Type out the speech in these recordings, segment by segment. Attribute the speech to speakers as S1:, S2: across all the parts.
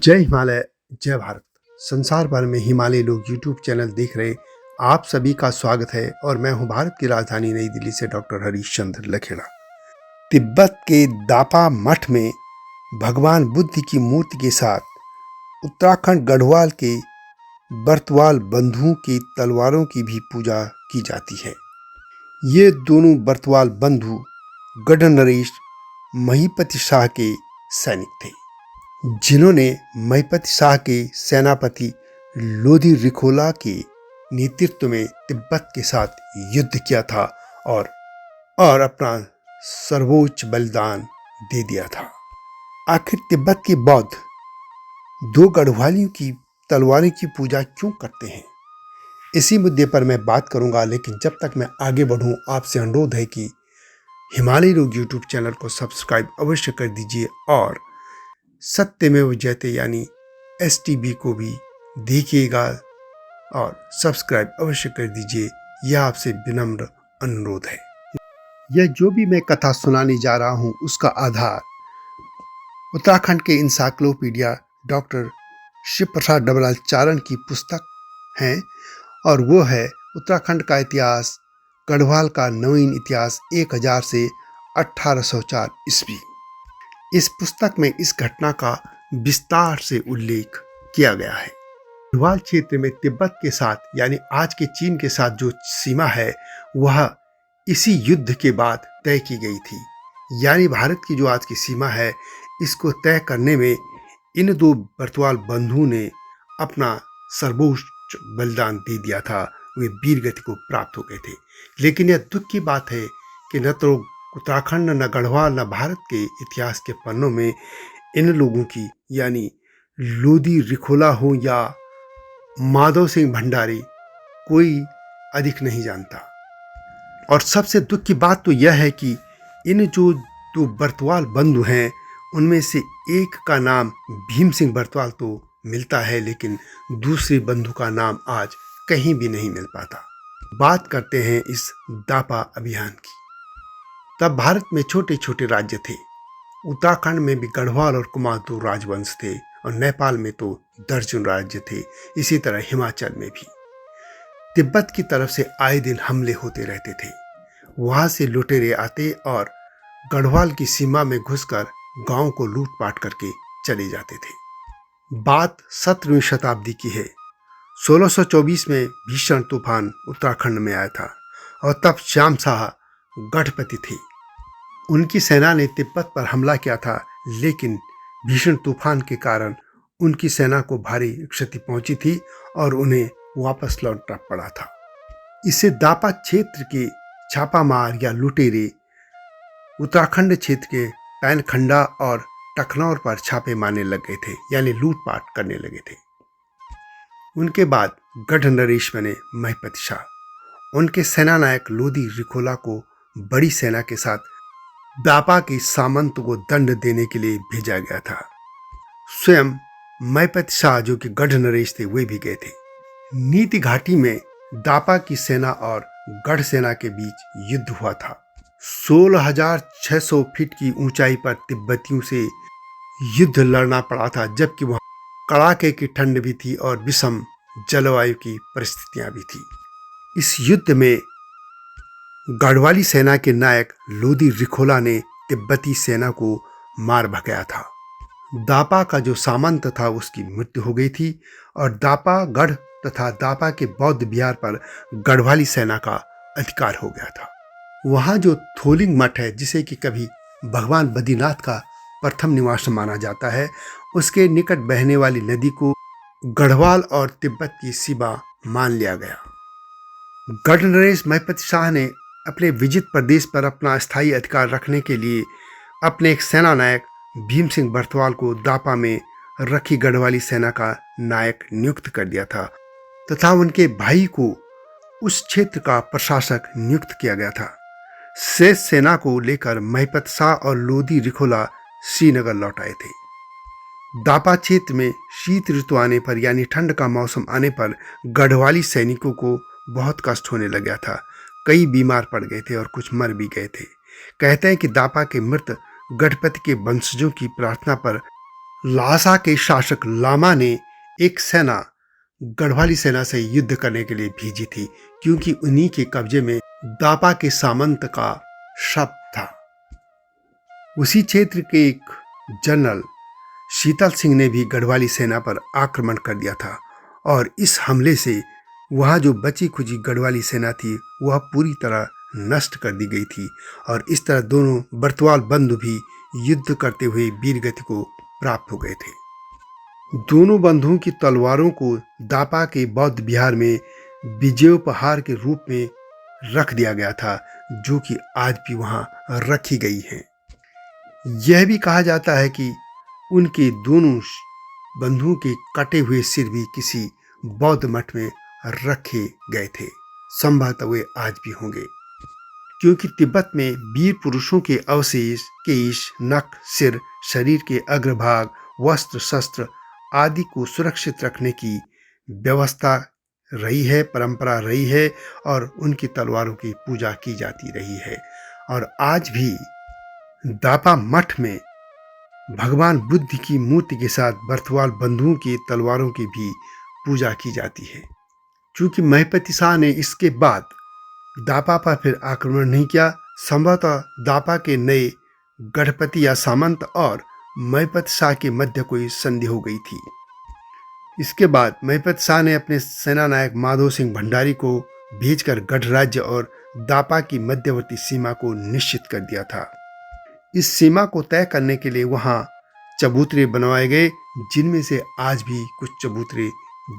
S1: जय हिमालय, जय भारत। संसार भर में हिमालय लोग यूट्यूब चैनल देख रहे आप सभी का स्वागत है और मैं हूं भारत की राजधानी नई दिल्ली से डॉक्टर हरीश चंद्र लखेड़ा। तिब्बत के दापा मठ में भगवान बुद्ध की मूर्ति के साथ उत्तराखंड गढ़वाल के बर्तवाल बंधुओं की तलवारों की भी पूजा की जाती है। ये दोनों बर्तवाल बंधु गढ़ नरेश महिपति शाह के सैनिक थे, जिन्होंने महिपति शाह के सेनापति लोधी रिखोला के नेतृत्व में तिब्बत के साथ युद्ध किया था और अपना सर्वोच्च बलिदान दे दिया था। आखिर तिब्बत के बौद्ध दो गढ़वालियों की तलवारों की पूजा क्यों करते हैं, इसी मुद्दे पर मैं बात करूंगा। लेकिन जब तक मैं आगे बढ़ूं, आपसे अनुरोध है कि हिमालय लोग यूट्यूब चैनल को सब्सक्राइब अवश्य कर दीजिए और सत्यमेव जयते यानी STB को भी देखिएगा और सब्सक्राइब अवश्य कर दीजिए। यह आपसे विनम्र अनुरोध है। यह जो भी मैं कथा सुनाने जा रहा हूं, उसका आधार उत्तराखंड के इंसाइक्लोपीडिया डॉक्टर शिव प्रसाद डबलाचारण की पुस्तक है और वो है उत्तराखंड का इतिहास, गढ़वाल का नवीन इतिहास 1000 से 1804 ईस्वी। इस पुस्तक में इस घटना का विस्तार से उल्लेख किया गया है। गढ़वाल क्षेत्र में तिब्बत के साथ यानी आज के चीन के साथ जो सीमा है, वह इसी युद्ध के बाद तय की गई थी। यानी भारत की जो आज की सीमा है, इसको तय करने में इन दो बर्तवाल बंधुओं ने अपना सर्वोच्च बलिदान दे दिया था। वे वीर गति को प्राप्त हो गए थे। लेकिन यह दुख की बात है कि न तो उत्तराखंड, न गढ़वाल, न भारत के इतिहास के पन्नों में इन लोगों की यानी लोधी रिखोला हो या माधव सिंह भंडारी, कोई अधिक नहीं जानता। और सबसे दुख की बात तो यह है कि इन जो दो बर्तवाल बंधु हैं, उनमें से एक का नाम भीम सिंह बर्तवाल तो मिलता है, लेकिन दूसरे बंधु का नाम आज कहीं भी नहीं मिल पाता। बात करते हैं इस दापा अभियान की। तब भारत में छोटे छोटे राज्य थे। उत्तराखंड में भी गढ़वाल और कुमाऊं दो राजवंश थे और नेपाल में तो दर्जन राज्य थे। इसी तरह हिमाचल में भी तिब्बत की तरफ से आए दिन हमले होते रहते थे। वहां से लुटेरे आते और गढ़वाल की सीमा में घुसकर गांव को लूटपाट करके चले जाते थे। बात 17वीं शताब्दी की है। 1624 में भीषण तूफान उत्तराखंड में आया था और तब श्याम शाह गढ़पति थे। उनकी सेना ने तिब्बत पर हमला किया था, लेकिन भीषण तूफान के कारण उनकी सेना को भारी क्षति पहुंची थी और उन्हें वापस लौटना पड़ा था। इससे दापा क्षेत्र के छापामार या लुटेरे उत्तराखंड क्षेत्र के पैनखंडा और टखनौर पर छापे मारने लग गए थे, यानी लूटपाट करने लगे थे। उनके बाद गढ़ नरेश बने महिपति शाह। उनके सेनानायक लोधी रिखोला को बड़ी सेना के साथ दापा के सामंत को दंड देने के लिए भेजा गया था। स्वयं महिपति शाह जो कि गढ़ नरेश थे, वे भी गए थे। नीति घाटी में दापा की सेना और गढ़ सेना के बीच युद्ध हुआ था। 16,600 फीट की ऊंचाई पर तिब्बतियों से युद्ध लड़ना पड़ा था, जबकि वहां कड़ाके की ठंड भी थी और विषम जलवायु की परिस्थितियां भी थी। इस युद्ध में गढ़वाली सेना के नायक लोधी रिखोला ने तिब्बती सेना को मार भगाया था। दापा का जो सामंत था, उसकी मृत्यु हो गई थी और दापा गढ़ तथा दापा के बौद्ध विहार पर गढ़वाली सेना का अधिकार हो गया था। वहां जो थोलिंग मठ है, जिसे कि कभी भगवान बद्रीनाथ का प्रथम निवास माना जाता है, उसके निकट बहने वाली नदी को गढ़वाल और तिब्बत की सीमा मान लिया गया। गढ़ नरेश महिपति शाह ने अपने विजित प्रदेश पर अपना स्थायी अधिकार रखने के लिए अपने एक सेनानायक भीम सिंह बर्तवाल को दापा में रखी गढ़वाली सेना का नायक नियुक्त कर दिया था तथा उनके भाई को उस क्षेत्र का प्रशासक नियुक्त किया गया था। शेष सेना को लेकर महिपति शाह और लोधी रिखोला श्रीनगर लौट आए थे। दापा क्षेत्र में शीत ऋतु आने पर यानी ठंड का मौसम आने पर गढ़वाली सैनिकों को बहुत कष्ट होने लग गया था। कई बीमार पड़ गए थे और कुछ मर भी गए थे। कहते हैं कि दापा के मृत गढ़पति के वंशजों की प्रार्थना पर ल्हासा के शासक लामा ने एक सेना गढ़वाली सेना से युद्ध करने के लिए भेजी थी, क्योंकि उन्हीं के कब्जे में दापा के सामंत का शब्द था। उसी क्षेत्र के एक जनरल शीतल सिंह ने भी गढ़वाली सेना पर आक्रमण कर दिया था और इस हमले से वहाँ जो बची खुची गढ़वाली सेना थी वह पूरी तरह नष्ट कर दी गई थी और इस तरह दोनों बर्तवाल बंधु भी युद्ध करते हुए वीरगति को प्राप्त हो गए थे। दोनों बंधुओं की तलवारों को दापा के बौद्ध विहार में विजयोपहार के रूप में रख दिया गया था, जो कि आज भी वहाँ रखी गई हैं। यह भी कहा जाता है कि उनके दोनों बंधुओं के कटे हुए सिर भी किसी बौद्ध मठ में रखे गए थे। संभवतः वे आज भी होंगे, क्योंकि तिब्बत में वीर पुरुषों के अवशेष, केश, नख, सिर, शरीर के अग्रभाग, वस्त्र, शस्त्र आदि को सुरक्षित रखने की व्यवस्था रही है, परंपरा रही है और उनकी तलवारों की पूजा की जाती रही है। और आज भी दापा मठ में भगवान बुद्ध की मूर्ति के साथ बर्तवाल बंधुओं की तलवारों की भी पूजा की जाती है। चूंकि महिपति शाह ने इसके बाद दापा पर फिर आक्रमण नहीं किया, संभवतः दापा के नए गढ़पति या सामंत और महिपति शाह के मध्य कोई संधि हो गई थी। इसके बाद महिपति शाह ने अपने सेनानायक माधो सिंह भंडारी को भेजकर गढ़ राज्य और दापा की मध्यवर्ती सीमा को निश्चित कर दिया था। इस सीमा को तय करने के लिए वहां चबूतरे बनवाए गए, जिनमें से आज भी कुछ चबूतरे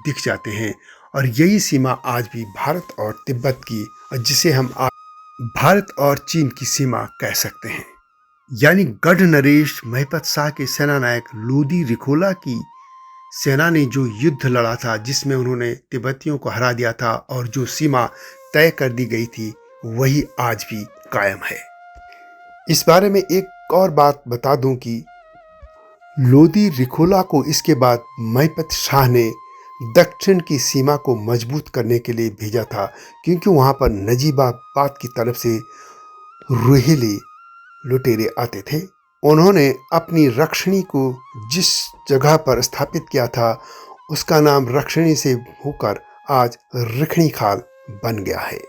S1: दिख जाते हैं और यही सीमा आज भी भारत और तिब्बत की, और जिसे हम आज भारत और चीन की सीमा कह सकते हैं। यानी गढ़ नरेश महिपत शाह के सेनानायक लोदी रिखोला की सेना ने जो युद्ध लड़ा था, जिसमें उन्होंने तिब्बतियों को हरा दिया था और जो सीमा तय कर दी गई थी, वही आज भी कायम है। इस बारे में एक और बात बता दूं कि लोदी रिखोला को इसके बाद महिपत शाह ने दक्षिण की सीमा को मजबूत करने के लिए भेजा था, क्योंकि वहां पर नजीबाबाद की तरफ से रोहिले लुटेरे आते थे। उन्होंने अपनी रक्षणी को जिस जगह पर स्थापित किया था उसका नाम रक्षणी से होकर आज रिखणी खाल बन गया है।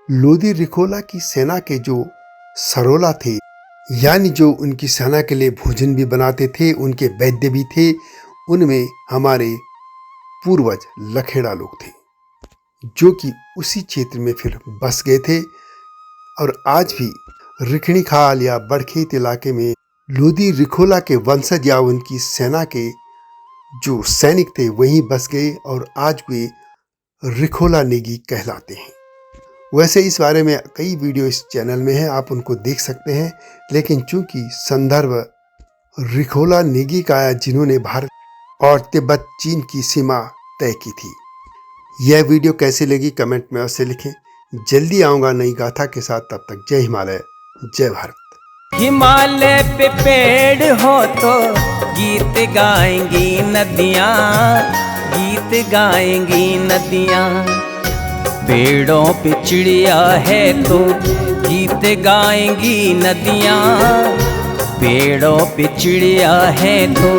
S1: लोदी रिखोला की सेना के जो सरोला थे, यानी जो उनकी सेना के लिए भोजन भी बनाते थे, उनके वैद्य भी थे, उनमें हमारे पूर्वज लखेड़ा लोग थे, जो कि उसी क्षेत्र में फिर बस गए थे। और आज भी रिखणी खाल या बड़खेत इलाके में लोदी रिखोला के वंशज या उनकी सेना के जो सैनिक थे वहीं बस गए और आज वे रिखोला नेगी कहलाते हैं। वैसे इस बारे में कई वीडियो इस चैनल में हैं, आप उनको देख सकते हैं, लेकिन चूंकि संदर्भ रिखोला नेगी का आया जिन्होंने भारत और तिब्बत चीन की सीमा तय की थी। यह वीडियो कैसी लगी कमेंट में अवश्य लिखें। जल्दी आऊँगा नई गाथा के साथ, तब तक जय हिमालय, जय भारत।
S2: हिमालय पे पेड़ हो तो गीत गाएंगी नदियाँ, गीत गाएंगी नदियाँ। पेड़ों पे चिड़िया है तो गीत गाएंगी नदियाँ, पेड़ों पे चिड़िया है तो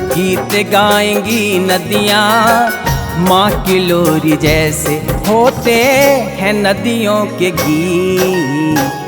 S2: गीत गाएंगी नदियाँ। माँ की लोरी जैसे होते हैं नदियों के गीत।